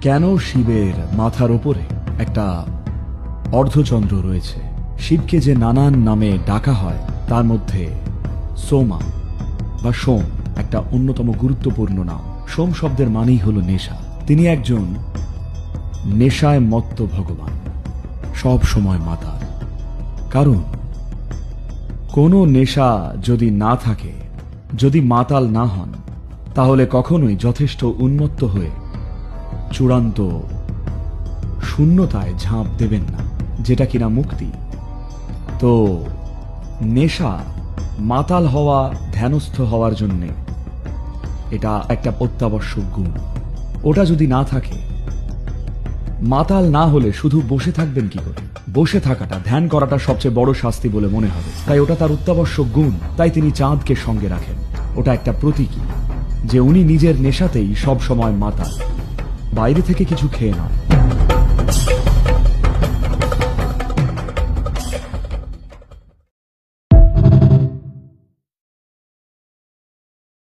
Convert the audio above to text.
কেন শিবের মাথার ওপরে একটা অর্ধচন্দ্র রয়েছে? শিবকে যে নানান নামে ডাকা হয় তার মধ্যে সোমা বা সোম একটা অন্যতম গুরুত্বপূর্ণ নাম। সোম শব্দের মানেই হল নেশা। তিনি একজন নেশায় মত্ত ভগবান, সব সময় মাতাল। কারণ কোনো নেশা যদি না থাকে, যদি মাতাল না হন, তাহলে কখনোই যথেষ্ট উন্মত্ত হয়ে চূড়ান্ত শূন্যতায় ঝাঁপ দেবেন না, যেটা কিনা মুক্তি। তো নেশা মাতাল হওয়া, ধ্যানস্থ হওয়ার জন্যে এটা একটা অত্যাবশ্যক গুণ। ওটা যদি না থাকে, মাতাল না হলে শুধু বসে থাকবেন কি করে? বসে থাকাটা, ধ্যান করাটা সবচেয়ে বড় শাস্তি বলে মনে হবে। তাই ওটা তার অত্যাবশ্যক গুণ। তাই তিনি চাঁদকে সঙ্গে রাখেন। ওটা একটা প্রতীকী যে উনি নিজের নেশাতেই সব সময় মাতাল, বাইরে থেকে কিছু খেয়ে নয়।